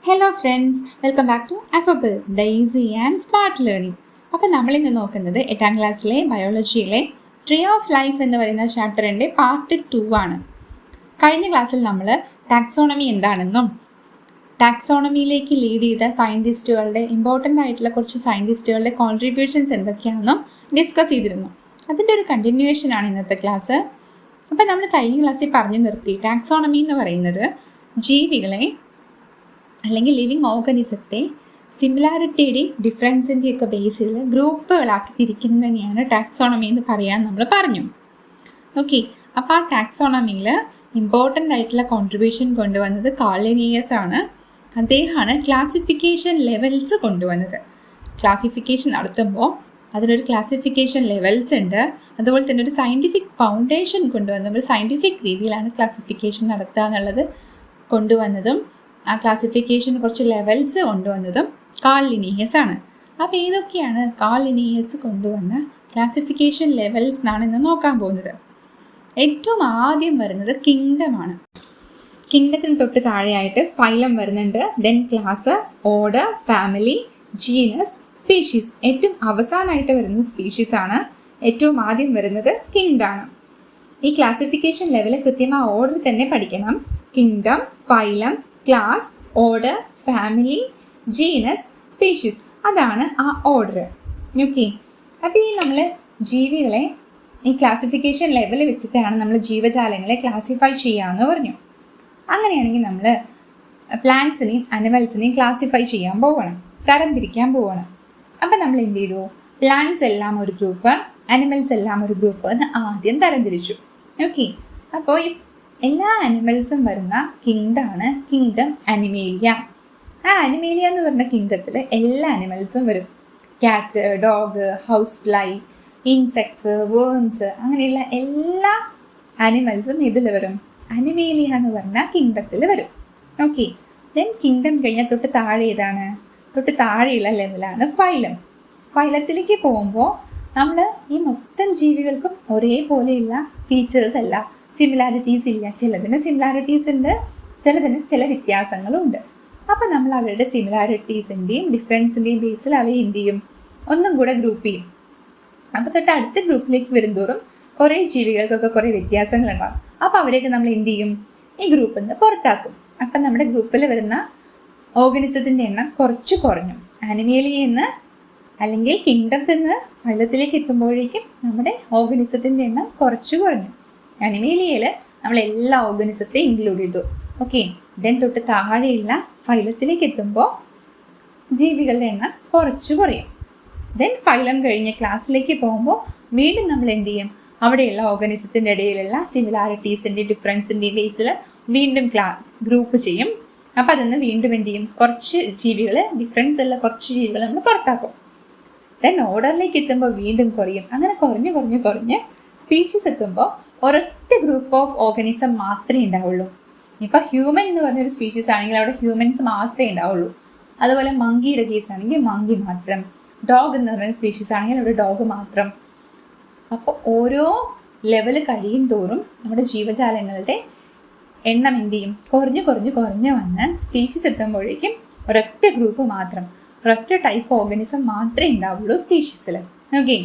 Hello friends, welcome back to Affable Daisy and Smart Learning. അപ്പോൾ നമ്മളിന്ന് നോക്കുന്നത് 8ാം ക്ലാസ്സിലെ ബയോളജിയിലെ ട്രീ ഓഫ് ലൈഫ് എന്ന് പറയുന്ന ചാപ്റ്ററിൻ്റെ പാർട്ട് 2 ആണ്. കഴിഞ്ഞ ക്ലാസ്സിൽ നമ്മൾ ടാക്സോണമി എന്താണെന്നും ടാക്സോണമിയിലേക്ക് ലീഡ് ചെയ്ത സയൻറ്റിസ്റ്റുകളുടെ ഇമ്പോർട്ടൻ്റ് ആയിട്ടുള്ള കുറച്ച് സയൻറ്റിസ്റ്റുകളുടെ കോൺട്രിബ്യൂഷൻസ് എന്തൊക്കെയാണെന്നും ഡിസ്കസ് ചെയ്തിരുന്നു. അതിൻ്റെ ഒരു കണ്ടിന്യൂവേഷനാണ് ഇന്നത്തെ ക്ലാസ്. അപ്പോൾ നമ്മൾ കഴിഞ്ഞ ക്ലാസ്സിൽ പറഞ്ഞു നിർത്തി ടാക്സോണമി എന്ന് പറയുന്നത് ജീവികളെ അല്ലെങ്കിൽ ലിവിങ് ഓർഗനിസത്തെ സിമിലാരിറ്റിയുടെയും ഡിഫറൻസിൻ്റെയും ഒക്കെ ബേസിൽ ഗ്രൂപ്പുകളാക്കി തിരിക്കുന്നതിനെയാണ് ടാക്സോണമി എന്ന് പറയാൻ നമ്മൾ പറഞ്ഞു. ഓക്കെ, അപ്പോൾ ആ ടാക്സോണമിയിൽ ഇമ്പോർട്ടൻ്റ് ആയിട്ടുള്ള കോൺട്രിബ്യൂഷൻ കൊണ്ടുവന്നത് കാൾ ലിനിയസ് ആണ്. അദ്ദേഹമാണ് ക്ലാസിഫിക്കേഷൻ ലെവൽസ് കൊണ്ടുവന്നത്. ക്ലാസിഫിക്കേഷൻ നടത്തുമ്പോൾ അതിനൊരു ക്ലാസിഫിക്കേഷൻ ലെവൽസ് ഉണ്ട്. അതുപോലെ തന്നെ ഒരു സയൻറ്റിഫിക് ഫൗണ്ടേഷൻ കൊണ്ടുവന്ന ഒരു സയൻറ്റിഫിക് രീതിയിലാണ് ക്ലാസിഫിക്കേഷൻ നടത്തുക എന്നുള്ളത് കൊണ്ടുവന്നതും ആ ക്ലാസിഫിക്കേഷൻ കുറച്ച് ലെവൽസ് കൊണ്ടുവന്നതും കാൾ ലിനിയസ് ആണ്. അപ്പോൾ ഏതൊക്കെയാണ് കാൾ ലിനിയസ് കൊണ്ടുവന്ന ക്ലാസിഫിക്കേഷൻ ലെവൽസ് എന്നാണ് ഇന്ന് നോക്കാൻ പോകുന്നത്. ഏറ്റവും ആദ്യം വരുന്നത് കിങ്ഡമാണ്. കിങ്ഡത്തിന് തൊട്ട് താഴെയായിട്ട് ഫൈലം വരുന്നുണ്ട്, then class, order, family, genus, species. ഏറ്റവും അവസാനമായിട്ട് വരുന്നത് സ്പീഷീസ് ആണ്. ഏറ്റവും ആദ്യം വരുന്നത് കിങ്ഡാണ്. ഈ ക്ലാസിഫിക്കേഷൻ ലെവൽ കൃത്യമായ ഓർഡർ തന്നെ പഠിക്കണം. Kingdom, phylum, class, order, family, genus, species, അതാണ് ആ ഓർഡർ. ഓക്കെ, അപ്പോൾ ഈ നമ്മൾ ജീവികളെ ഈ ക്ലാസിഫിക്കേഷൻ ലെവൽ വെച്ചിട്ടാണ് നമ്മൾ ജീവജാലങ്ങളെ ക്ലാസിഫൈ ചെയ്യാമെന്ന് പറഞ്ഞു. അങ്ങനെയാണെങ്കിൽ നമ്മൾ പ്ലാന്റ്സിനെയും അനിമൽസിനെയും ക്ലാസിഫൈ ചെയ്യാൻ പോവണം, തരംതിരിക്കാൻ പോവണം. അപ്പം നമ്മൾ എന്ത് ചെയ്തു? പ്ലാന്റ്സ് എല്ലാം ഒരു ഗ്രൂപ്പ്, അനിമൽസ് എല്ലാം ഒരു ഗ്രൂപ്പ് എന്ന് ആദ്യം തരംതിരിച്ചു. ഓക്കെ, അപ്പോൾ ഈ എല്ലാ അനിമൽസും വരുന്ന കിങ്ഡമാണ് കിങ്ഡം അനിമേലിയ. ആ അനിമേലിയ എന്ന് പറഞ്ഞ കിങ്ഡത്തിൽ എല്ലാ അനിമൽസും വരും. Cat, dog, house fly, insects, worms, അങ്ങനെയുള്ള എല്ലാ അനിമൽസും ഇതിൽ വരും. അനിമേലിയ എന്ന് പറഞ്ഞ കിങ്ഡത്തിൽ വരും. ഓക്കെ, ദെൻ കിങ്ഡം കഴിഞ്ഞാൽ തൊട്ട് താഴെ ഏതാണ്? തൊട്ട് താഴെയുള്ള ലെവലാണ് ഫൈലം. ഫൈലത്തിലേക്ക് പോകുമ്പോൾ നമ്മൾ ഈ മൊത്തം ജീവികൾക്കും ഒരേപോലെയുള്ള ഫീച്ചേഴ്സ് അല്ല, സിമിലാരിറ്റീസ് ഇല്ല. ചിലതിന് സിമിലാരിറ്റീസ് ഉണ്ട്, ചിലതിന് ചില വ്യത്യാസങ്ങളും ഉണ്ട്. അപ്പോൾ നമ്മൾ അവരുടെ സിമിലാരിറ്റീസിൻ്റെയും ഡിഫറൻസിൻ്റെയും ബേസിൽ അവയെ എന്ത് ചെയ്യും? ഒന്നും കൂടെ ഗ്രൂപ്പ് ചെയ്യും. അപ്പോൾ തൊട്ട് അടുത്ത ഗ്രൂപ്പിലേക്ക് വരുന്തോറും കുറേ ജീവികൾക്കൊക്കെ കുറേ വ്യത്യാസങ്ങളുണ്ടാകും. അപ്പോൾ അവരെയൊക്കെ നമ്മൾ എന്ത് ചെയ്യും? ഈ ഗ്രൂപ്പിൽ നിന്ന് പുറത്താക്കും. അപ്പം നമ്മുടെ ഗ്രൂപ്പിൽ വരുന്ന ഓർഗനിസത്തിൻ്റെ എണ്ണം കുറച്ച് കുറഞ്ഞു. അനിമേലിയയിൽ നിന്ന് അല്ലെങ്കിൽ കിങ്ഡത്തിൽ നിന്ന് ഫൈലത്തിലേക്ക് എത്തുമ്പോഴേക്കും നമ്മുടെ ഓർഗനിസത്തിൻ്റെ എണ്ണം കുറച്ച് കുറഞ്ഞു. അനിമേലിയയിൽ നമ്മൾ എല്ലാ ഓർഗനിസത്തെയും ഇൻക്ലൂഡ് ചെയ്തു. ഓക്കെ, ദെൻ തൊട്ട് താഴെയുള്ള ഫൈലത്തിലേക്ക് എത്തുമ്പോൾ ജീവികളുടെ എണ്ണം കുറച്ച് കുറയും. ദെൻ ഫൈലം കഴിഞ്ഞ് ക്ലാസ്സിലേക്ക് പോകുമ്പോൾ വീണ്ടും നമ്മൾ എന്ത് ചെയ്യും? അവിടെയുള്ള ഓർഗനിസത്തിൻ്റെ ഇടയിലുള്ള സിമിലാരിറ്റീസിൻ്റെയും ഡിഫറൻസിൻ്റെയും ബേസിൽ വീണ്ടും ക്ലാസ് ഗ്രൂപ്പ് ചെയ്യും. അപ്പോൾ അതിന്ന് വീണ്ടും എന്ത് ചെയ്യും? കുറച്ച് ജീവികൾ, ഡിഫറൻസ് ഉള്ള കുറച്ച് ജീവികൾ നമ്മൾ പുറത്താക്കും. ദെൻ ഓർഡറിലേക്ക് എത്തുമ്പോൾ വീണ്ടും കുറയും. അങ്ങനെ കുറഞ്ഞ് കുറഞ്ഞ് കുറഞ്ഞ് സ്പീഷീസ് എത്തുമ്പോൾ ഒരൊറ്റ ഗ്രൂപ്പ് ഓഫ് ഓർഗനിസം മാത്രമേ ഉണ്ടാവുള്ളൂ. ഇപ്പോൾ ഹ്യൂമൻ എന്ന് പറഞ്ഞൊരു സ്പീഷീസ് ആണെങ്കിൽ അവിടെ ഹ്യൂമൻസ് മാത്രമേ ഉണ്ടാവുള്ളൂ. അതുപോലെ മങ്കിയുടെ കേസ് ആണെങ്കിൽ മങ്കി മാത്രം. ഡോഗ് എന്ന് പറയുന്ന സ്പീഷീസ് ആണെങ്കിൽ അവിടെ ഡോഗ് മാത്രം. അപ്പോൾ ഓരോ ലെവൽ കഴിയും തോറും നമ്മുടെ ജീവജാലങ്ങളുടെ എണ്ണം എന്ത് ചെയ്യും? കുറഞ്ഞ് കുറഞ്ഞ് കുറഞ്ഞ് വന്ന് സ്പീഷീസ് എത്തുമ്പോഴേക്കും ഒരൊറ്റ ഗ്രൂപ്പ് മാത്രം, ഒരൊറ്റ ടൈപ്പ് ഓർഗനിസം മാത്രമേ ഉണ്ടാവുള്ളൂ സ്പീഷീസിൽ. ഓക്കെ,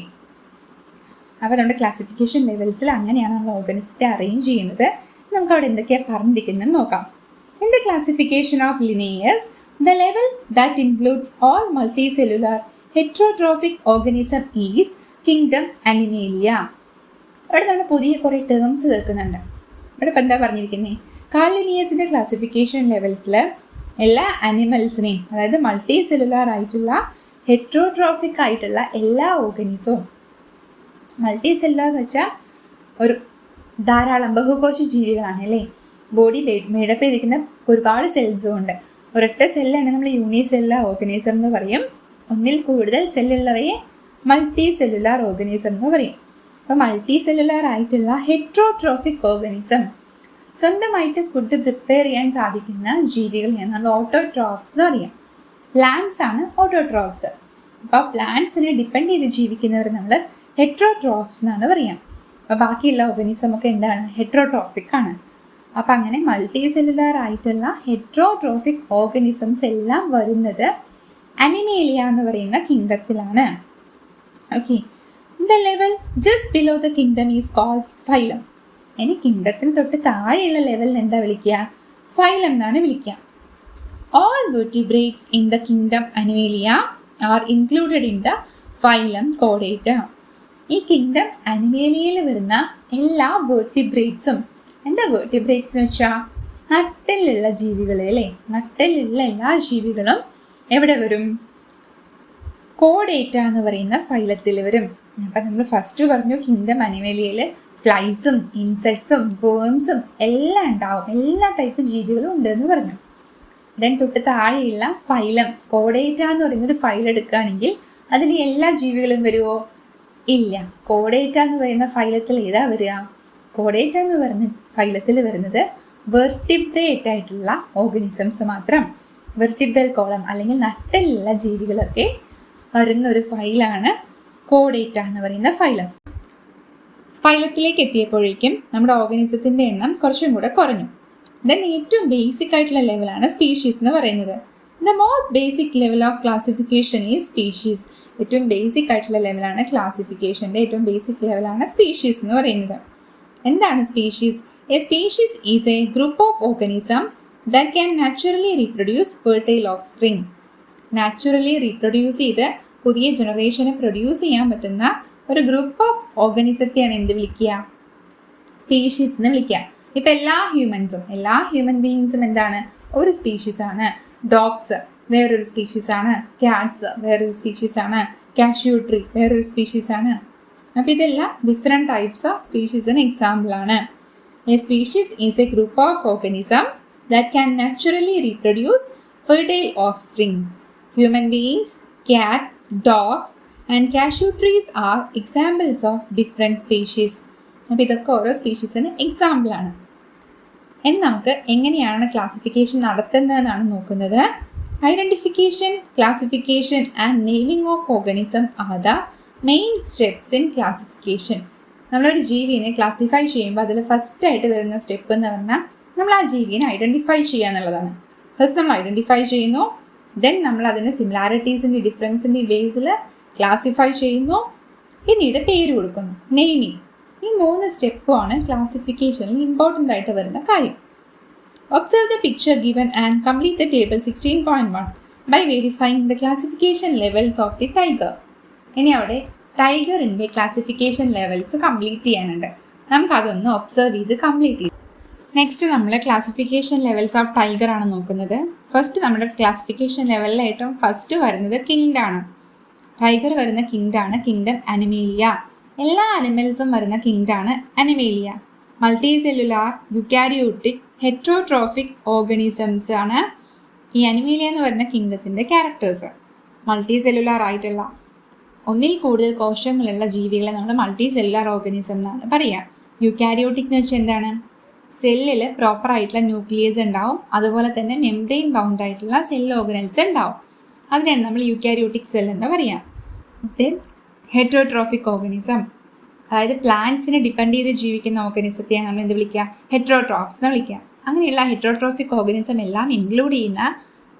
അപ്പോൾ നമ്മുടെ ക്ലാസിഫിക്കേഷൻ ലെവൽസിൽ അങ്ങനെയാണ് നമ്മൾ ഓർഗനിസത്തെ അറേഞ്ച് ചെയ്യുന്നത്. നമുക്ക് അവിടെ എന്തൊക്കെയാണ് പറഞ്ഞിരിക്കുന്നത് നോക്കാം. In the classification of Linnaeus, the level that includes all multicellular heterotrophic organism is kingdom Animalia. അവിടെ നമ്മൾ പുതിയ കുറേ ടേംസ് കേൾക്കുന്നുണ്ട്. ഇവിടെ ഇപ്പം എന്താ പറഞ്ഞിരിക്കുന്നത്? കാൾ ലിനിയേഴ്സിൻ്റെ ക്ലാസിഫിക്കേഷൻ ലെവൽസിൽ എല്ലാ അനിമൽസിനെയും, അതായത് മൾട്ടി സെല്ലുലാർ ആയിട്ടുള്ള ഹെറ്ററോട്രോഫിക് ആയിട്ടുള്ള എല്ലാ ഓർഗനിസവും, മൾട്ടി സെല്ലുലാർ എന്ന് വെച്ചാൽ ഒരു ധാരാളം ബഹുകോശ ജീവികളാണ് അല്ലേ. ബോഡി മേഡപ്പ് ചെയ്തിരിക്കുന്ന ഒരുപാട് സെൽസും ഉണ്ട്. ഒരൊറ്റ സെല്ലാണ് നമ്മൾ യൂണിസെല്ലുലാർ ഓർഗനിസം എന്ന് പറയും. ഒന്നിൽ കൂടുതൽ സെല്ലുള്ളവയെ മൾട്ടി സെല്ലുലാർ ഓർഗനിസം എന്ന് പറയും. അപ്പോൾ മൾട്ടി സെല്ലുലാർ ആയിട്ടുള്ള ഹെറ്ററോട്രോഫിക് ഓർഗനിസം, സ്വന്തമായിട്ട് ഫുഡ് പ്രിപ്പയർ ചെയ്യാൻ സാധിക്കുന്ന ജീവികളെയാണ് നമ്മൾ ഓട്ടോട്രോഫ്സ് എന്ന് പറയാം. പ്ലാന്റ്സ് ആണ് ഓട്ടോട്രോഫ്സ്. അപ്പോൾ പ്ലാന്റ്സിനെ ഡിപ്പെൻഡ് ചെയ്ത് ജീവിക്കുന്നവർ നമ്മൾ ഹെറ്ററോട്രോഫ്സ് എന്നാണ് പറയാം. അപ്പോൾ ബാക്കിയുള്ള ഓർഗനിസം ഒക്കെ എന്താണ്? ഹെറ്ററോട്രോഫിക് ആണ്. അപ്പം അങ്ങനെ മൾട്ടി സെല്ലുലാർ ആയിട്ടുള്ള ഹെറ്ററോട്രോഫിക് ഓർഗനിസംസ് എല്ലാം വരുന്നത് അനിമേലിയ എന്ന് പറയുന്ന കിങ്ഡത്തിലാണ്. Okay, the level just below the kingdom is called phylum. ഇനി കിങ്ഡത്തിന് തൊട്ട് താഴെയുള്ള ലെവലിന് എന്താ വിളിക്കുക? ഫൈലം എന്നാണ് വിളിക്കുക. All vertebrates in the kingdom Animalia are included in the phylum Chordata. ഈ കിങ്ഡം അനിമേലിയയിൽ വരുന്ന എല്ലാ വേർട്ടിബ്രേറ്റ്സും, എന്താ വേർട്ടിബ്രേറ്റ്സ് എന്ന് വെച്ചാൽ നട്ടലുള്ള ജീവികൾ അല്ലേ, നട്ടലുള്ള എല്ലാ ജീവികളും എവിടെ വരും? കോഡേറ്റ എന്ന് പറയുന്ന ഫൈലത്തിൽ വരും. അപ്പം നമ്മൾ ഫസ്റ്റ് പറഞ്ഞു കിങ്ഡം അനിമേലിയയിൽ ഫ്ലൈസും ഇൻസെക്ട്സും വേംസും എല്ലാം ഉണ്ടാവും, എല്ലാ ടൈപ്പ് ജീവികളും ഉണ്ട് എന്ന് പറഞ്ഞു. ദെൻ തൊട്ട് താഴെയുള്ള ഫൈലം കോഡേറ്റ എന്ന് പറയുന്നൊരു ഫൈൽ എടുക്കുകയാണെങ്കിൽ അതിൽ എല്ലാ ജീവികളും വരുമോ? ഇല്ല. കോഡേറ്റ എന്ന് പറയുന്ന ഫൈലത്തിൽ ഏതാ വരിക? കോഡേറ്റ എന്ന് പറയുന്ന ഫൈലത്തിൽ വരുന്നത് വെർട്ടിബ്രേറ്റ് ആയിട്ടുള്ള ഓർഗനിസംസ് മാത്രം. വെർട്ടിബ്രൽ കോളം അല്ലെങ്കിൽ നട്ടലുള്ള ജീവികളൊക്കെ വരുന്നൊരു ഫൈലാണ് കോഡേറ്റ എന്ന് പറയുന്ന ഫൈലം. ഫൈലത്തിലേക്ക് എത്തിയപ്പോഴേക്കും നമ്മുടെ ഓർഗനിസത്തിൻ്റെ എണ്ണം കുറച്ചും കൂടെ കുറഞ്ഞു. ദെൻ ഏറ്റവും ബേസിക് ആയിട്ടുള്ള ലെവലാണ് സ്പീഷീസ് എന്ന് പറയുന്നത്. The most basic level of classification is species. ഏറ്റവും ബേസിക് ആയിട്ടുള്ള ലെവലാണ് ക്ലാസിഫിക്കേഷൻ്റെ ഏറ്റവും ബേസിക് ലെവലാണ് സ്പീഷീസ് എന്ന് പറയുന്നത്. എന്താണ് species? A species is A group of organism that can naturally reproduce fertile of spring. Naturally reproduce ചെയ്ത് പുതിയ ജനറേഷനെ പ്രൊഡ്യൂസ് ചെയ്യാൻ പറ്റുന്ന ഒരു ഗ്രൂപ്പ് ഓഫ് ഓർഗനിസത്തെയാണ് എന്ത് വിളിക്കുക? സ്പീഷീസ് എന്ന് വിളിക്കുക. ഇപ്പം എല്ലാ ഹ്യൂമൻ ബീയിങ്സും എന്താണ്? ഒരു സ്പീഷീസാണ്. ഡോഗ്സ് വേറൊരു സ്പീഷീസാണ്, ക്യാറ്റ്സ് വേറൊരു സ്പീഷീസാണ്, കാഷ്യൂ ട്രീ വേറൊരു സ്പീഷീസാണ്. അപ്പോൾ ഇതെല്ലാം ഡിഫറെൻറ്റ് ടൈപ്സ് ഓഫ് സ്പീഷീസിന് എക്സാമ്പിളാണ്. A species is A group of organism that can naturally reproduce fertile of springs. Human beings, cat, dogs and cashew trees are examples of different species. അപ്പോൾ ഇതൊക്കെ ഓരോ സ്പീഷീസിന് എക്സാമ്പിളാണ്. ഇനി നമുക്ക് എങ്ങനെയാണ് ക്ലാസിഫിക്കേഷൻ നടത്തുന്നതെന്നാണ് നോക്കുന്നത്. Identification, classification and naming of organisms are the main steps in classification. നമ്മളൊരു ജീവിനെ classify ചെയ്യുമ്പോൾ അതിൽ ഫസ്റ്റായിട്ട് വരുന്ന സ്റ്റെപ്പ് എന്ന് പറഞ്ഞാൽ നമ്മൾ ആ ജീവിനെ ഐഡൻറ്റിഫൈ ചെയ്യുക എന്നുള്ളതാണ്. ഫസ്റ്റ് നമ്മൾ ഐഡൻറ്റിഫൈ ചെയ്യുന്നു, ദെൻ നമ്മൾ അതിൻ്റെ സിമിലാരിറ്റീസിൻ്റെ ഡിഫറൻസിൻ്റെ ബേസിൽ ക്ലാസിഫൈ ചെയ്യുന്നു, പിന്നീട് പേര് കൊടുക്കുന്നു, നെയിമിങ്. ഈ 3 സ്റ്റെപ്പുമാണ് ക്ലാസിഫിക്കേഷനിൽ ഇമ്പോർട്ടൻ്റ് ആയിട്ട് വരുന്ന കാര്യം. Observe the picture given and complete the table 16.1 by verifying the classification levels of the tiger. ഇനി അവിടെ ടൈഗറിൻ്റെ ക്ലാസിഫിക്കേഷൻ ലെവൽസ് കംപ്ലീറ്റ് ചെയ്യാനുണ്ട്. നമുക്കതൊന്ന് ഒബ്സർവ് ചെയ്ത് കംപ്ലീറ്റ് ചെയ്യും. നെക്സ്റ്റ് നമ്മൾ ക്ലാസിഫിക്കേഷൻ ലെവൽസ് ഓഫ് ടൈഗർ ആണ് നോക്കുന്നത്. ഫസ്റ്റ് നമ്മുടെ ക്ലാസിഫിക്കേഷൻ ലെവലിൽ ഏറ്റവും ഫസ്റ്റ് വരുന്നത് കിങ്ഡാണ്. ടൈഗർ വരുന്ന കിങ്ഡാണ് കിങ്ഡം അനിമേലിയ. എല്ലാ അനിമൽസും വരുന്ന കിങ്ഡാണ് Animalia. Multicellular, eukaryotic, heterotrophic organisms ആണ് ഈ അനിമേലിയ എന്ന് പറയുന്ന കിങ്ഡത്തിൻ്റെ ക്യാരക്ടേഴ്സ്. മൾട്ടി സെല്ലുലാർ ആയിട്ടുള്ള ഒന്നിൽ കൂടുതൽ കോശങ്ങളുള്ള ജീവികളെ നമ്മൾ മൾട്ടി സെല്ലുലാർ ഓർഗനിസം എന്നാണ് പറയുക. യുക്കാരിയോട്ടിക് എന്ന് വെച്ചാൽ എന്താണ്? സെല്ലിൽ പ്രോപ്പറായിട്ടുള്ള ന്യൂക്ലിയസ് ഉണ്ടാവും, അതുപോലെ തന്നെ മെംബ്രെയിൻ ബൗണ്ട് ആയിട്ടുള്ള സെൽ ഓർഗനൽസ് ഉണ്ടാവും. അതിനാണ് നമ്മൾ യുക്കാരിയോട്ടിക് സെൽ എന്ന് പറയാം. ദെൻ ഹെറ്ററോട്രോഫിക് ഓർഗനിസം, അതായത് പ്ലാന്റ്സിനെ ഡിപ്പെൻഡ് ചെയ്ത് ജീവിക്കുന്ന ഓർഗനിസത്തെയാണ് നമ്മൾ എന്ത് വിളിക്കുക? ഹെറ്ററോട്രോഫ്സ് എന്ന് വിളിക്കുക. അങ്ങനെയുള്ള ഹെറ്ററോട്രോഫിക് ഓർഗനിസം എല്ലാം ഇൻക്ലൂഡ് ചെയ്യുന്ന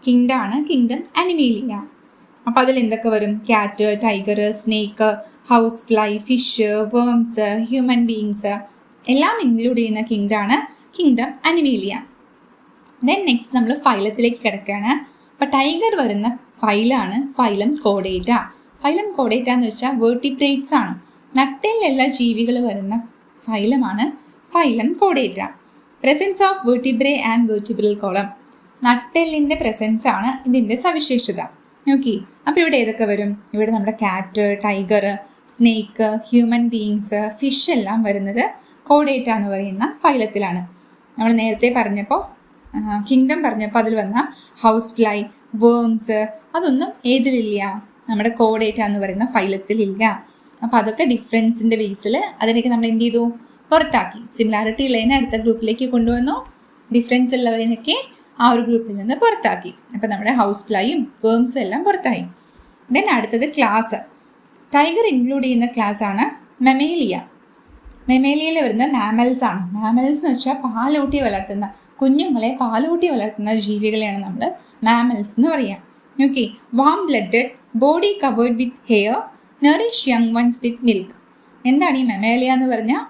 കിങ്ഡാണ് കിങ്ഡം അനിമേലിയ. അപ്പോൾ അതിൽ എന്തൊക്കെ വരും? Cat, tiger, snake, house fly, fish, worms, human beings എല്ലാം ഇൻക്ലൂഡ് ചെയ്യുന്ന കിങ്ഡാണ് കിങ്ഡം അനിമേലിയ. ദെൻ നെക്സ്റ്റ് നമ്മൾ ഫൈലത്തിലേക്ക് കിടക്കുകയാണ്. അപ്പോൾ ടൈഗർ വരുന്ന ഫൈലാണ് ഫൈലം കോഡേറ്റ. ഫൈലം കോഡേറ്റ എന്ന് വെച്ചാൽ വേർട്ടിബ്രേറ്റ്സ് ആണ്. നട്ടലുള്ള ജീവികൾ വരുന്ന ഫൈലമാണ് ഫൈലം കോഡേറ്റ. Presence of vertebrae and vertebral column. നട്ടെല്ലിൻ്റെ പ്രസൻസ് ആണ് ഇതിൻ്റെ സവിശേഷത. ഓക്കെ, അപ്പോൾ ഇവിടെ ഏതൊക്കെ വരും? ഇവിടെ നമ്മുടെ cat, tiger, snake, human beings, fish എല്ലാം വരുന്നത് കോഡേറ്റ എന്ന് പറയുന്ന ഫൈലത്തിലാണ്. നമ്മൾ നേരത്തെ പറഞ്ഞപ്പോൾ കിങ്ഡം പറഞ്ഞപ്പോൾ അതിൽ വന്ന ഹൗസ് ഫ്ലൈ, വേംസ് അതൊന്നും ഏതിലില്ല? നമ്മുടെ കോഡേറ്റ എന്ന് പറയുന്ന ഫൈലത്തിലില്ല. അപ്പോൾ അതൊക്കെ ഡിഫറൻസിൻ്റെ ബേസിൽ അതിനൊക്കെ നമ്മൾ എന്ത് ചെയ്തു? പുറത്താക്കി. സിമിലാരിറ്റി ഉള്ളതിനെ അടുത്ത ഗ്രൂപ്പിലേക്ക് കൊണ്ടുവന്നു, ഡിഫറൻസ് ഉള്ളതിനൊക്കെ ആ ഒരു ഗ്രൂപ്പിൽ നിന്ന് പുറത്താക്കി. അപ്പോൾ നമ്മുടെ ഹൗസ് ഫ്ലൈയും വേംസും എല്ലാം പുറത്തായി. ദെൻ അടുത്തത് ക്ലാസ്. ടൈഗർ ഇൻക്ലൂഡ് ചെയ്യുന്ന ക്ലാസ് ആണ് മെമേലിയ. മെമേലിയയിൽ വരുന്ന മാമൽസ് ആണ്. മാമൽസ് എന്ന് വെച്ചാൽ പാലൂട്ടി വളർത്തുന്ന കുഞ്ഞുങ്ങളെ പാലൂട്ടി വളർത്തുന്ന ജീവികളെയാണ് നമ്മൾ മാമൽസ് എന്ന് പറയാം. Okay, warm blooded, body covered with hair, Nourish young ones with milk. എന്താണ് ഈ മെമേലിയ എന്ന് പറഞ്ഞാൽ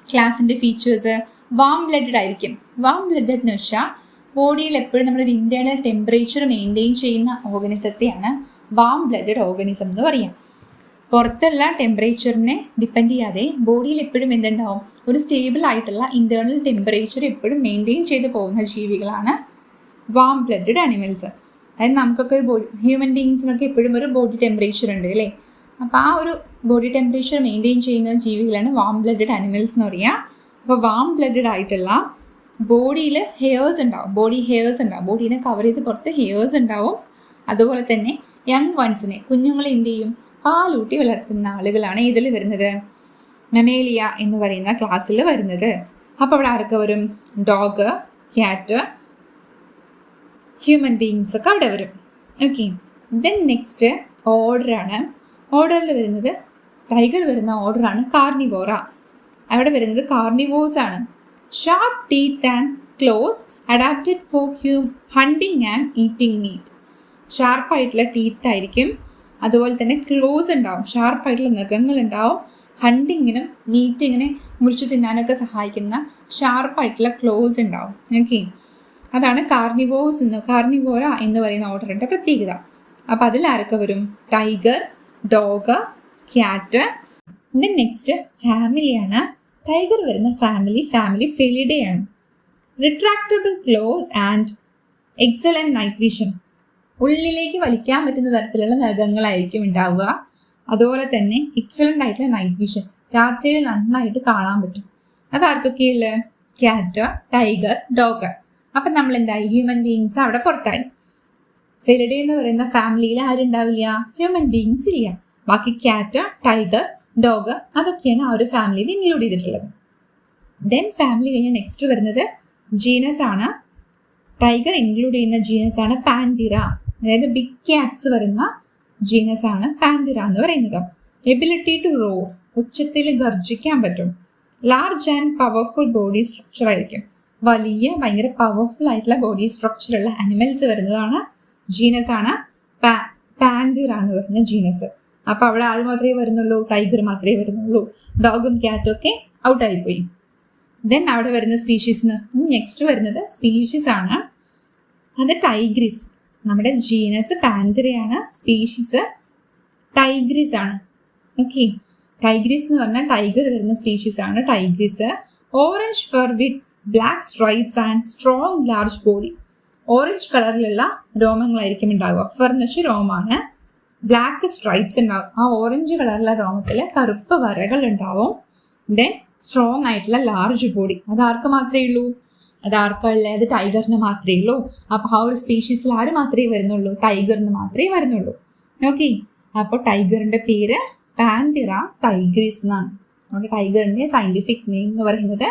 ക്ലാസിൻ്റെ ഫീച്ചേഴ്സ്? വാം ബ്ലഡഡ് ആയിരിക്കും. വാം ബ്ലഡഡ് എന്ന് വെച്ചാൽ ബോഡിയിൽ എപ്പോഴും നമ്മളൊരു ഇൻറ്റേർണൽ ടെമ്പറേച്ചർ മെയിൻറ്റെയിൻ ചെയ്യുന്ന ഓർഗനിസത്തെയാണ് വാം ബ്ലഡഡ് ഓർഗനിസം എന്ന് പറയാം. പുറത്തുള്ള ടെമ്പറേച്ചറിനെ ഡിപ്പെൻഡ് ചെയ്യാതെ ബോഡിയിൽ എപ്പോഴും എന്തുണ്ടാവും, ഒരു സ്റ്റേബിൾ ആയിട്ടുള്ള ഇൻറ്റേർണൽ ടെമ്പറേച്ചർ എപ്പോഴും മെയിൻറ്റെയിൻ ചെയ്ത് പോകുന്ന ജീവികളാണ് വാം ബ്ലഡഡ് അനിമൽസ്. അതായത് നമുക്കൊക്കെ ഒരു ഹ്യൂമൻ ബീങ്സിനൊക്കെ എപ്പോഴും ഒരു ബോഡി ടെമ്പറേച്ചർ ഉണ്ട് അല്ലേ. അപ്പോൾ ആ ഒരു ബോഡി ടെമ്പറേച്ചർ മെയിൻറ്റെയിൻ ചെയ്യുന്ന ജീവികളാണ് വാം ബ്ലഡഡ് അനിമൽസ് എന്ന് പറയുക. അപ്പോൾ വാം ബ്ലഡഡ് ആയിട്ടുള്ള ബോഡിയിൽ ഹെയർസ് ഉണ്ടാവും, ബോഡീനെ കവർ ചെയ്ത് പുറത്ത് ഹെയർസ് ഉണ്ടാവും. അതുപോലെ തന്നെ യങ് വൺസിനെ, കുഞ്ഞുങ്ങളെ എന്ത് ചെയ്യും, പാലൂട്ടി വളർത്തുന്ന ആളുകളാണ് ഇതിൽ വരുന്നത്, മെമേലിയ എന്ന് പറയുന്ന ക്ലാസ്സിൽ വരുന്നത്. അപ്പോൾ അവിടെ ആരൊക്കെ വരും? ഡോഗ്, ക്യാറ്റ്, ഹ്യൂമൻ ബീങ്സ് ഒക്കെ അവിടെ വരും. ഓക്കെ, ദെൻ നെക്സ്റ്റ് ഓർഡറാണ്. ഓർഡറിൽ വരുന്നത് ടൈഗർ വരുന്ന ഓർഡറാണ് കാർണിവോറ. അവിടെ വരുന്നത് കാർണിവോഴ്സ് ആണ്. Sharp teeth and claws adapted for hunting and eating meat. ഷാർപ്പായിട്ടുള്ള ടീത്ത് ആയിരിക്കും, അതുപോലെ തന്നെ ക്ലോസ് ഉണ്ടാവും, ഷാർപ്പായിട്ടുള്ള നഖങ്ങളുണ്ടാവും. ഹണ്ടിങ്ങിനും മീറ്റിങ്ങിനെ മുറിച്ച് തിന്നാനൊക്കെ സഹായിക്കുന്ന ഷാർപ്പായിട്ടുള്ള ക്ലോസ് ഉണ്ടാവും. ഓക്കെ, അതാണ് കാർണിവോറ എന്ന് പറയുന്ന ഓർഡറിൻ്റെ പ്രത്യേകത. അപ്പം അതിൽ ആരൊക്കെ വരും? Tiger, dog, cat. Then next ഫാമിലിയാണ്. ടൈഗർ വരുന്ന ഫാമിലി ഫെലിഡയാണ്. Retractable claws and excellent night vision. ഉള്ളിലേക്ക് വലിക്കാൻ പറ്റുന്ന തരത്തിലുള്ള നഖങ്ങളായിരിക്കും ഉണ്ടാവുക. അതുപോലെ തന്നെ എക്സലന്റ് ആയിട്ടുള്ള നൈറ്റ് വിഷൻ, രാത്രിയിൽ നന്നായിട്ട് കാണാൻ പറ്റും. അതാർക്കൊക്കെയുള്ള? Cat, tiger, dog. അപ്പം നമ്മൾ എന്തായി? ഹ്യൂമൻ ബീങ്സ് അവിടെ പുറത്തായി. ഫെലിഡേ എന്ന് പറയുന്ന ഫാമിലിയിൽ ആരുണ്ടാവില്ല? ഹ്യൂമൻ ബീങ്സ് ഇല്ല. ബാക്കി ക്യാറ്റ്, ടൈഗർ, ഡോഗ് അതൊക്കെയാണ് ആ ഒരു ഫാമിലിയിൽ ഇൻക്ലൂഡ് ചെയ്തിട്ടുള്ളത്. ദെൻ ഫാമിലി കഴിഞ്ഞാൽ നെക്സ്റ്റ് വരുന്നത് ജീനസ് ആണ്. ടൈഗർ ഇൻക്ലൂഡ് ചെയ്യുന്ന ജീനസ് ആണ് പാൻതിറ. അതായത് ബിഗ് ക്യാറ്റ്സ് വരുന്ന ജീനസ് ആണ് പാൻതിറ എന്ന് പറയുന്നത്. എബിലിറ്റി ടു റോർ, ഉച്ചത്തിൽ ഗർജിക്കാൻ പറ്റും. Large and powerful body structure ആയിരിക്കും. ഭയങ്കര പവർഫുൾ ആയിട്ടുള്ള ബോഡി സ്ട്രക്ചർ ഉള്ള അനിമൽസ് വരുന്നതാണ് ജീനസ് ആണ് പാൻതിറ എന്ന് പറയുന്ന ജീനസ്. അപ്പോൾ അവിടെ ആര് മാത്രമേ വരുന്നുള്ളൂ? ടൈഗർ മാത്രമേ വരുന്നുള്ളൂ. ഡോഗും ക്യാറ്റും ഒക്കെ ഔട്ടായിപ്പോയി. ദെൻ അവിടെ വരുന്ന സ്പീഷീസിന് നെക്സ്റ്റ് വരുന്നത് സ്പീഷീസ് ആണ്. അത് ടൈഗ്രിസ്. നമ്മുടെ ജീനസ് പാൻതിറയാണ്, സ്പീഷീസ് ടൈഗ്രിസ് ആണ്. ഓക്കെ, ടൈഗ്രിസ് എന്ന് പറഞ്ഞാൽ ടൈഗർ വരുന്ന സ്പീഷീസ് ആണ് Tigris. Orange fir with black stripes and strong large body. Orange കളറിലുള്ള രോമങ്ങളായിരിക്കും ഉണ്ടാവുക. ഫർ എന്ന് വെച്ചാൽ രോമാണ്. ബ്ലാക്ക് സ്ട്രൈപ്സ് ഉണ്ടാവും. ആ ഓറഞ്ച് കളറിലുള്ള രോമത്തിൽ കറുപ്പ് വരകൾ ഉണ്ടാവും. ദെൻ സ്ട്രോങ് ആയിട്ടുള്ള ലാർജ് ബോഡി. അതാർക്ക് മാത്രമേ ഉള്ളൂ? അത് ടൈഗറിന് മാത്രമേ ഉള്ളൂ. അപ്പോൾ ആ ഒരു സ്പീഷീസിൽ ആര് മാത്രമേ വരുന്നുള്ളൂ? ടൈഗറിന് മാത്രമേ വരുന്നുള്ളൂ. ഓക്കെ, അപ്പോൾ ടൈഗറിന്റെ പേര് പാൻതിറ ടൈഗ്രിസ് എന്നാണ്. നമ്മുടെ ടൈഗറിന്റെ സയന്റിഫിക് നെയിം എന്ന് പറയുന്നത്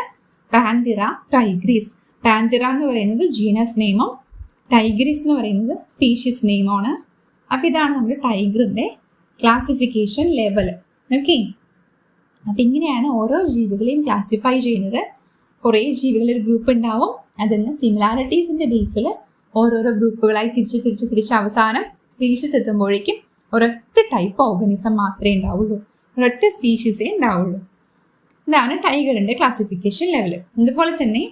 പാൻതിറ ടൈഗ്രിസ്. പാൻതിറ എന്ന് പറയുന്നത് ജീനസ് നെയിമും ടൈഗ്രിസ് എന്ന് പറയുന്നത് സ്പീഷീസ് നെയിമാണ്. അപ്പം ഇതാണ് നമ്മുടെ ടൈഗറിന്റെ ക്ലാസിഫിക്കേഷൻ ലെവൽ. ഓക്കെ, അപ്പം ഇങ്ങനെയാണ് ഓരോ ജീവികളെയും ക്ലാസിഫൈ ചെയ്യുന്നത്. കുറേ ജീവികളൊരു ഗ്രൂപ്പ് ഉണ്ടാവും. അതിന് സിമിലാരിറ്റീസിന്റെ ബേസിൽ ഓരോരോ ഗ്രൂപ്പുകളായി തിരിച്ച് അവസാനം സ്പീഷീസ് എത്തുമ്പോഴേക്കും ഒരൊറ്റ ടൈപ്പ് ഓർഗനിസം മാത്രമേ ഉണ്ടാവുള്ളൂ, ഒരൊറ്റ സ്പീഷീസേ ഉണ്ടാവുള്ളൂ. ഇതാണ് ടൈഗറിന്റെ ക്ലാസിഫിക്കേഷൻ ലെവൽ. ഇതുപോലെ തന്നെ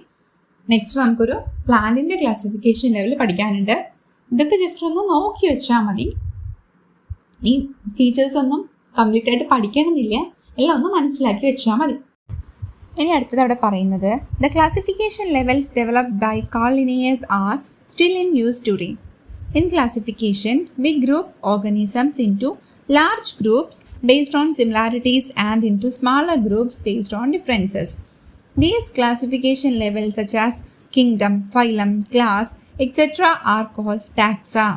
നെക്സ്റ്റ് നമുക്കൊരു പ്ലാന്റിന്റെ ക്ലാസിഫിക്കേഷൻ ലെവൽ പഠിക്കാനുണ്ട്. ഇതൊക്കെ ജസ്റ്റ് ഒന്ന് നോക്കി വെച്ചാൽ മതി. ഈ ഫീച്ചേഴ്സ് ഒന്നും കംപ്ലീറ്റ് ആയിട്ട് പഠിക്കണമെന്നില്ല, എല്ലാം ഒന്ന് മനസ്സിലാക്കി വെച്ചാൽ മതി. ഇനി അടുത്തത് അവിടെ പറയുന്നത് the classification levels developed by Carl Linnaeus are still in use today. In classification, we group organisms into large groups based on similarities and into smaller groups based on differences. These classification levels such as kingdom, phylum, class, etc. are called taxa.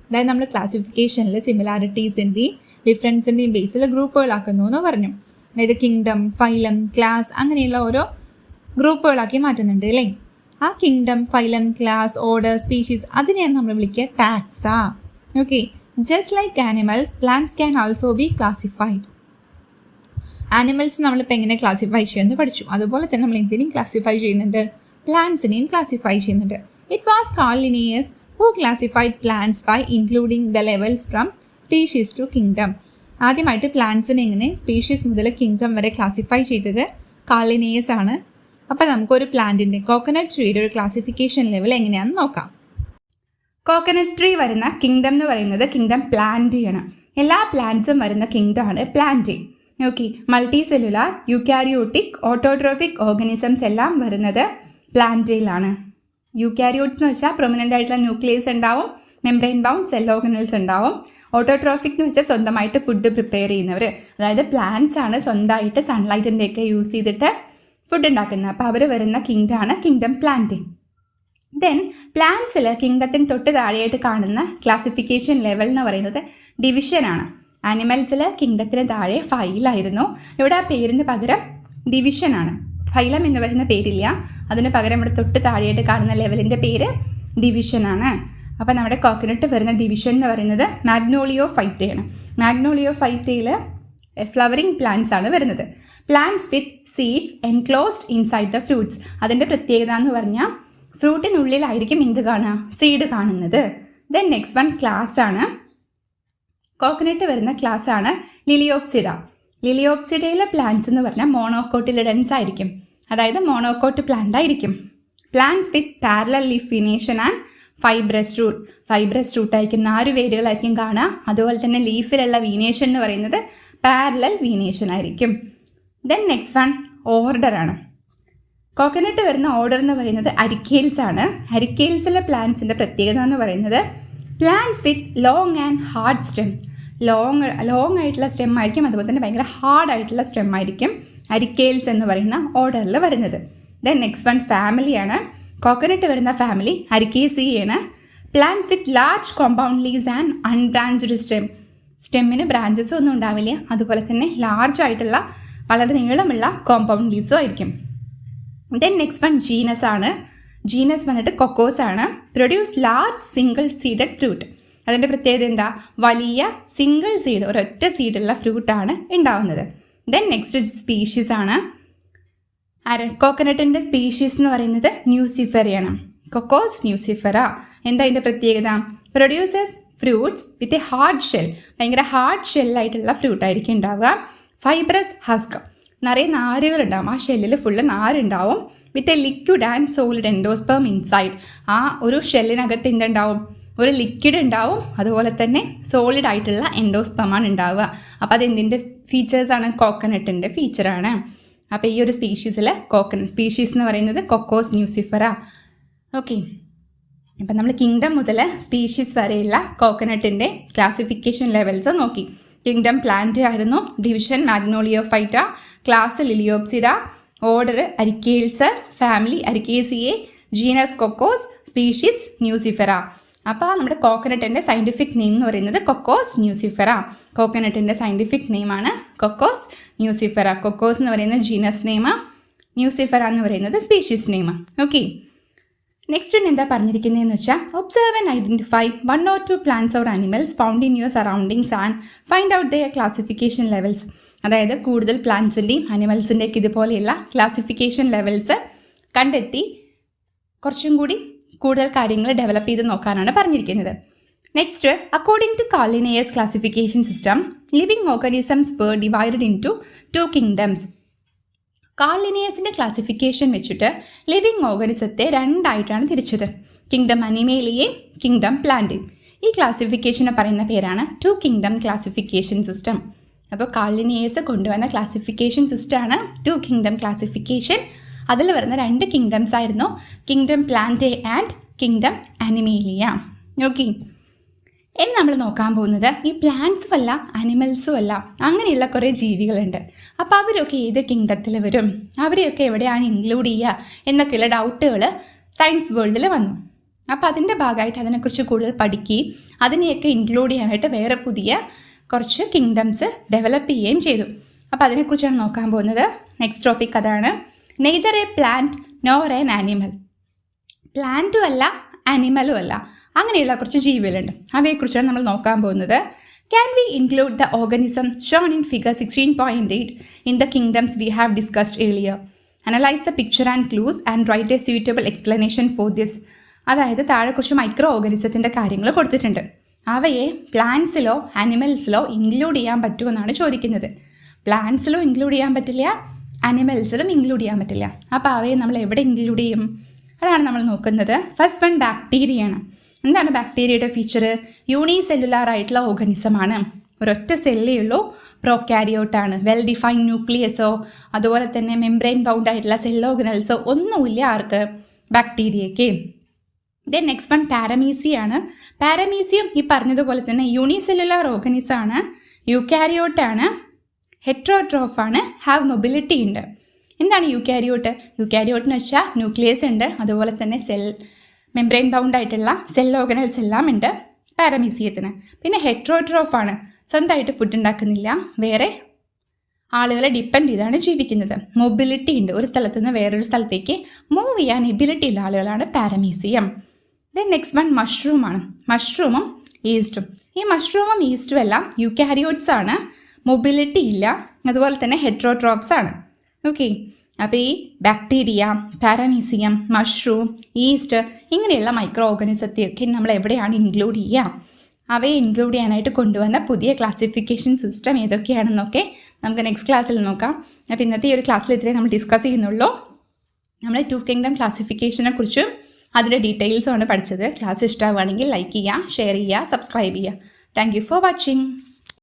അതായത് നമ്മൾ ക്ലാസിഫിക്കേഷനിൽ സിമിലാരിറ്റീസിൻ്റെയും ഡിഫറൻസിൻ്റെയും ബേസിൽ ഗ്രൂപ്പുകളാക്കുന്നു എന്ന് പറഞ്ഞു. അതായത് kingdom, phylum, class അങ്ങനെയുള്ള ഓരോ ഗ്രൂപ്പുകളാക്കി മാറ്റുന്നുണ്ട് അല്ലേ. ആ kingdom, phylum, class, order, species അതിനെയാണ് നമ്മൾ വിളിക്കുക taxa. Okay, just like animals, plants can also be classified. Animals നമ്മളിപ്പോൾ എങ്ങനെ ക്ലാസിഫൈ ചെയ്യുമെന്ന് പഠിച്ചു. അതുപോലെ തന്നെ നമ്മൾ എന്തിനേയും ക്ലാസിഫൈ ചെയ്യുന്നുണ്ട്, പ്ലാന്റ്സിനെയും ക്ലാസിഫൈ ചെയ്യുന്നുണ്ട്. It was Carl Linnaeus who classified plants by including the levels from species to kingdom. ആദ്യമായിട്ട് പ്ലാന്റ്സിനെ ഇങ്ങനെ സ്പീഷീസ് മുതൽ കിങ്ഡം വരെ ക്ലാസിഫൈ ചെയ്തത് കാൾ ലിനിയസ് ആണ്. അപ്പോൾ നമുക്കൊരു പ്ലാന്റിൻ്റെ കോക്കനട്ട് ട്രീയുടെ ഒരു ക്ലാസിഫിക്കേഷൻ ലെവൽ എങ്ങനെയാണെന്ന് നോക്കാം. കോക്കനട്ട് ട്രീ വരുന്ന കിങ്ഡം എന്ന് പറയുന്നത് കിങ്ഡം പ്ലാന്റിയാണ്. എല്ലാ പ്ലാന്റ്സും വരുന്ന കിങ്ഡം ആണ് Plantae. Okay, multicellular, eukaryotic, autotrophic organisms എല്ലാം വരുന്നത് പ്ലാന്റയിലാണ്. യൂക്കാരിയോട്ട്സ് എന്ന് വെച്ചാൽ പ്രൊമിനൻ്റ് ആയിട്ടുള്ള ന്യൂക്ലിയസ് ഉണ്ടാവും, മെംബ്രെയിൻ ബൗണ്ട് സെൽ ഓർഗനൽസ് ഉണ്ടാവും. ഓട്ടോട്രോഫിക് എന്ന് വെച്ചാൽ സ്വന്തമായിട്ട് ഫുഡ് പ്രിപ്പയർ ചെയ്യുന്നവർ, അതായത് പ്ലാന്റ്സ് ആണ് സ്വന്തമായിട്ട് സൺലൈറ്റിൻ്റെ ഒക്കെ യൂസ് ചെയ്തിട്ട് ഫുഡ് ഉണ്ടാക്കുന്നത്. അപ്പോൾ അവർ വരുന്ന കിങ്ഡം ആണ് കിങ്ഡം പ്ലാന്റി. ദെൻ പ്ലാന്റ്സിൽ കിങ്ഡത്തിന് തൊട്ട് താഴെയായിട്ട് കാണുന്ന ക്ലാസിഫിക്കേഷൻ ലെവൽ എന്ന് പറയുന്നത് ഡിവിഷനാണ്. ആനിമൽസിൽ കിങ്ഡത്തിന് താഴെ ഫൈലായിരുന്നു. ഇവിടെ ആ പേരിന് പകരം ഡിവിഷനാണ്. ഫൈലം എന്ന് പറയുന്ന പേരില്ല, അതിന് പകരം ഇവിടെ തൊട്ട് താഴെയായിട്ട് കാണുന്ന ലെവലിൻ്റെ പേര് ഡിവിഷനാണ്. അപ്പോൾ നമ്മുടെ കോക്കനട്ട് വരുന്ന ഡിവിഷൻ എന്ന് പറയുന്നത് മാഗ്നോളിയോഫൈറ്റയാണ്. മാഗ്നോളിയോഫൈറ്റയിൽ ഫ്ലവറിങ് പ്ലാന്റ്സ് ആണ് വരുന്നത്. Plants with seeds enclosed inside the fruits. അതിൻ്റെ പ്രത്യേകത എന്ന് പറഞ്ഞാൽ ഫ്രൂട്ടിനുള്ളിലായിരിക്കും എന്ത് കാണുക, സീഡ് കാണുന്നത്. ദെൻ നെക്സ്റ്റ് വൺ ക്ലാസ് ആണ്. കോക്കനട്ട് വരുന്ന ക്ലാസ് ആണ് ലിലിയോപ്സിഡ. ലിലിയോപ്സിഡയിലെ പ്ലാന്റ്സ് എന്ന് പറഞ്ഞാൽ മോണോകോട്ടിലിഡൻസ് ആയിരിക്കും, അതായത് മോണോകോട്ട് പ്ലാന്റ് ആയിരിക്കും. Plants with parallel leaf venation and fibrous root. Fibrous root ആയിരിക്കും, 4 വേരുകളായിരിക്കും കാണുക. അതുപോലെ തന്നെ ലീഫിലുള്ള വീനേഷൻ എന്ന് പറയുന്നത് പാരലൽ വീനേഷൻ ആയിരിക്കും. ദെൻ നെക്സ്റ്റ് വൺ ഓർഡർ ആണ്. കോക്കനട്ട് വരുന്ന ഓർഡർ എന്ന് പറയുന്നത് അരിക്കേൽസ് ആണ്. അരിക്കേൽസിലെ പ്ലാന്റ്സിൻ്റെ പ്രത്യേകത എന്ന് പറയുന്നത് plants with long and hard stem. Long ആയിട്ടുള്ള സ്റ്റെം ആയിരിക്കും, അതുപോലെ തന്നെ ഭയങ്കര ഹാർഡ് ആയിട്ടുള്ള സ്റ്റെം ആയിരിക്കും അരിക്കേൽസ് എന്ന് പറയുന്ന ഓർഡറിൽ വരുന്നത്. ദെൻ നെക്സ്റ്റ് വൺ ഫാമിലിയാണ്. കോക്കനട്ട് വരുന്ന ഫാമിലി അരിക്കേസിയാണ്. Plants with large compound leaves and unbranched stem. സ്റ്റെമ്മിന് ബ്രാഞ്ചസും ഒന്നും ഉണ്ടാവില്ല, അതുപോലെ തന്നെ ലാർജ് ആയിട്ടുള്ള വളരെ നീളമുള്ള കോമ്പൗണ്ട് ലീവ്സും ആയിരിക്കും. ദെൻ നെക്സ്റ്റ് വൺ ജീനസ് ആണ്. ജീനസ് വന്നിട്ട് കൊക്കോസ് ആണ്. Produce large single seeded fruit. അതിൻ്റെ പ്രത്യേകത എന്താ, വലിയ സിംഗിൾ സീഡ്, ഒരൊറ്റ സീഡുള്ള ഫ്രൂട്ടാണ് ഉണ്ടാവുന്നത്. ദെൻ നെക്സ്റ്റ് സ്പീഷീസ് ആണ്. കോക്കനട്ടിൻ്റെ സ്പീഷീസ് എന്ന് പറയുന്നത് ന്യൂസിഫെറയാണ്. Cocos nucifera. എന്താ അതിൻ്റെ പ്രത്യേകത, produces fruits with a hard shell. ഭയങ്കര ഹാർഡ് ഷെല്ലായിട്ടുള്ള ഫ്രൂട്ടായിരിക്കും ഉണ്ടാവുക. ഫൈബ്രസ് ഹസ്ക്, നിറയെ നാരുകളുണ്ടാവും, ആ ഷെല്ലിൽ ഫുള്ള് നാരുണ്ടാവും. With a liquid and solid endosperm inside. ആ ഒരു ഷെല്ലിനകത്ത് എന്തുണ്ടാവും, ഒരു ലിക്വിഡ് ഉണ്ടാവും, അതുപോലെ തന്നെ സോളിഡ് ആയിട്ടുള്ള എൻഡോസ്പമാണ് ഉണ്ടാവുക. അപ്പോൾ അതെന്തിൻ്റെ ഫീച്ചേഴ്സാണ്, കോക്കനട്ടിൻ്റെ ഫീച്ചറാണ്. അപ്പോൾ ഈ ഒരു സ്പീഷീസിൽ സ്പീഷീസ് എന്ന് പറയുന്നത് കൊക്കോസ് ന്യൂസിഫെറ. ഓക്കെ, അപ്പം നമ്മൾ കിങ്ഡം മുതൽ സ്പീഷീസ് വരെയുള്ള കോക്കനട്ടിൻ്റെ ക്ലാസിഫിക്കേഷൻ ലെവൽസ് നോക്കി. കിങ്ഡം പ്ലാന്റ് ആയിരുന്നു, division Magnoliophyta, class Liliopsida, order Arecales, family Arecaceae, genus Cocos, species nucifera. അപ്പോൾ നമ്മുടെ കോക്കനട്ടിൻ്റെ സയൻറ്റിഫിക് നെയിം എന്ന് പറയുന്നത് കൊക്കോസ് ന്യൂസിഫെറ. കോക്കനട്ടിൻ്റെ സയൻറ്റിഫിക് നെയിമാണ് കൊക്കോസ് ന്യൂസിഫെറ. കൊക്കോസ് എന്ന് പറയുന്നത് ജീനസ് നെയിം, ന്യൂസിഫെറ എന്ന് പറയുന്നത് സ്പീഷീസ് നെയിം. ഓക്കെ, നെക്സ്റ്റ് എന്താ പറഞ്ഞിരിക്കുന്നതെന്ന് വെച്ചാൽ observe and identify 1 or 2 plants or animals found in your surroundings and find out their classification levels. അതായത് കൂടുതൽ പ്ലാന്റ്സിൻ്റെയും അനിമൽസിൻ്റെയൊക്കെ ഇതുപോലെയുള്ള ക്ലാസിഫിക്കേഷൻ ലെവൽസ് കണ്ടെത്തി കുറച്ചും കൂടി കൂടുതൽ കാര്യങ്ങൾ ഡെവലപ്പ് ചെയ്ത് നോക്കാനാണ് പറഞ്ഞിരിക്കുന്നത്. Next, according to Carl Linnaeus classification system, living organisms were divided into 2 kingdoms. Carl ലിനിയസിൻ്റെ ക്ലാസിഫിക്കേഷൻ വെച്ചിട്ട് ലിവിങ് ഓർഗാനിസത്തെ 2 ആയിട്ടാണ് തിരിച്ചത്, കിങ്ഡം അനിമേലിയയും കിങ്ഡം പ്ലാന്റും. ഈ ക്ലാസിഫിക്കേഷനെ പറയുന്ന പേരാണ് 2 കിങ്ഡം ക്ലാസിഫിക്കേഷൻ സിസ്റ്റം. അപ്പോൾ കാൾ ലിനിയസ് കൊണ്ടുവന്ന ക്ലാസിഫിക്കേഷൻ സിസ്റ്റമാണ് 2 കിങ്ഡം ക്ലാസിഫിക്കേഷൻ. അതിൽ വരുന്ന 2 കിങ്ഡംസ് ആയിരുന്നു kingdom plant and kingdom Animalia. Okay, ഇനി നമ്മൾ നോക്കാൻ പോകുന്നത് ഈ പ്ലാന്റ്സും അല്ല അനിമൽസും അല്ല അങ്ങനെയുള്ള കുറേ ജീവികളുണ്ട്. അപ്പോൾ അവരൊക്കെ ഏത് കിങ്ഡത്തിൽ വരും, അവരെയൊക്കെ എവിടെയാണ് ഇൻക്ലൂഡ് ചെയ്യുക എന്നൊക്കെയുള്ള ഡൗട്ടുകൾ സയൻസ് വേൾഡിൽ വന്നു. അപ്പോൾ അതിൻ്റെ ഭാഗമായിട്ട് അതിനെക്കുറിച്ച് കൂടുതൽ പഠിക്കുകയും അതിനെയൊക്കെ ഇൻക്ലൂഡ് ചെയ്യാനായിട്ട് വേറെ പുതിയ കുറച്ച് കിങ്ഡംസ് ഡെവലപ്പ് ചെയ്യുകയും ചെയ്തു. അപ്പോൾ അതിനെക്കുറിച്ചാണ് നോക്കാൻ പോകുന്നത്. നെക്സ്റ്റ് ടോപ്പിക് അതാണ്, neither a plant nor an animal. പ്ലാന്റും അല്ല ആനിമലും അല്ല അങ്ങനെയുള്ള കുറച്ച് ജീവികളുണ്ട്, അവയെക്കുറിച്ചാണ് നമ്മൾ നോക്കാൻ പോകുന്നത്. Can we include the organisms shown in figure 16.8 in the kingdoms we have discussed earlier? Analyze the picture and clues and write a suitable explanation for this. അതായത് താഴെ കുറച്ച് മൈക്രോ ഓർഗനിസത്തിൻ്റെ കാര്യങ്ങൾ കൊടുത്തിട്ടുണ്ട്. അവയെ പ്ലാന്റ്സിലോ ആനിമൽസിലോ ഇൻക്ലൂഡ് ചെയ്യാൻ പറ്റുമെന്നാണ് ചോദിക്കുന്നത്. പ്ലാന്റ്സിലോ ഇൻക്ലൂഡ് ചെയ്യാൻ പറ്റില്ല, ആനിമൽസിലും ഇൻക്ലൂഡ് ചെയ്യാൻ പറ്റില്ല. അപ്പോൾ അവയെ നമ്മൾ എവിടെ ഇൻക്ലൂഡ് ചെയ്യും? അതാണ് നമ്മൾ നോക്കുന്നത്. ഫസ്റ്റ് വൺ ബാക്ടീരിയയാണ്. എന്താണ് ബാക്ടീരിയയുടെ ഫീച്ചർ? യൂണിസെല്ലുലാർ ആയിട്ടുള്ള ഓർഗനിസമാണ്. ഒരൊറ്റ സെല്ലേ ഉള്ളൂ, പ്രോകാരിയോട്ടാണ്. വെൽ ഡിഫൈൻ ന്യൂക്ലിയസോ അതുപോലെ തന്നെ മെംബ്രെയിൻ ബൗണ്ട് ആയിട്ടുള്ള സെൽ ഓർഗനൽസോ ഒന്നുമില്ല ആർക്ക്? ബാക്ടീരിയയ്ക്ക്. ദെൻ നെക്സ്റ്റ് വൺ പാരമീസിയാണ്. പാരമീസിയം ഈ പറഞ്ഞതുപോലെ തന്നെ യൂണിസെല്ലുലാർ ഓർഗനിസമാണ്, യൂക്കാരിയോട്ടാണ്, ഹെട്രോട്രോഫാണ്, ഹാവ് മൊബിലിറ്റി ഉണ്ട്. എന്താണ് യൂക്കാരിയോട്ട്? യൂക്കാരിയോട്ടെന്ന് വെച്ചാൽ ന്യൂക്ലിയസ് ഉണ്ട്, അതുപോലെ തന്നെ സെൽ മെംബ്രെയിൻ ബൗണ്ട് ആയിട്ടുള്ള സെൽ ഓർഗനൽസ് എല്ലാം ഉണ്ട് പാരമീസിയത്തിന്. പിന്നെ ഹെട്രോട്രോഫാണ്, സ്വന്തമായിട്ട് ഫുഡ് ഉണ്ടാക്കുന്നില്ല, വേറെ ആളുകളെ ഡിപ്പെൻഡ് ചെയ്താണ് ജീവിക്കുന്നത്. മൊബിലിറ്റി ഉണ്ട്, ഒരു സ്ഥലത്ത് നിന്ന് വേറൊരു സ്ഥലത്തേക്ക് മൂവ് ചെയ്യാൻ എബിലിറ്റി ഉള്ള ആളുകളാണ് പാരമീസിയം. ദെൻ നെക്സ്റ്റ് വൺ മഷ്റൂമാണ്. മഷ്റൂമും ഈസ്റ്റും. ഈ മഷ്റൂമും ഈസ്റ്റും എല്ലാം യൂക്കാരിയോട്സ് ആണ്, മൊബിലിറ്റി ഇല്ല, അതുപോലെ തന്നെ ഹെട്രോട്രോപ്സ് ആണ്. ഓക്കെ, അപ്പോൾ ഈ ബാക്ടീരിയ, പാരമീസിയം, മഷ്റൂം, ഈസ്റ്റ് ഇങ്ങനെയുള്ള മൈക്രോ ഓർഗനിസത്തെയൊക്കെ നമ്മൾ എവിടെയാണ് ഇൻക്ലൂഡ് ചെയ്യുക? അവയെ ഇൻക്ലൂഡ് ചെയ്യാനായിട്ട് കൊണ്ടുവന്ന പുതിയ ക്ലാസിഫിക്കേഷൻ സിസ്റ്റം ഏതൊക്കെയാണെന്നൊക്കെ നമുക്ക് നെക്സ്റ്റ് ക്ലാസ്സിൽ നോക്കാം. അപ്പോൾ ഇന്നത്തെ ഈ ഒരു ക്ലാസ്സിൽ ഇത്രയും നമ്മൾ ഡിസ്കസ് ചെയ്യുന്നുള്ളൂ. നമ്മൾ 2 കിങ്ഡം ക്ലാസിഫിക്കേഷനെ കുറിച്ചും അതിൻ്റെ ഡീറ്റെയിൽസുമാണ് പഠിച്ചത്. ക്ലാസ് ഇഷ്ടമാവുകയാണെങ്കിൽ ലൈക്ക് ചെയ്യുക, ഷെയർ ചെയ്യുക, സബ്സ്ക്രൈബ് ചെയ്യുക. Thank you for watching.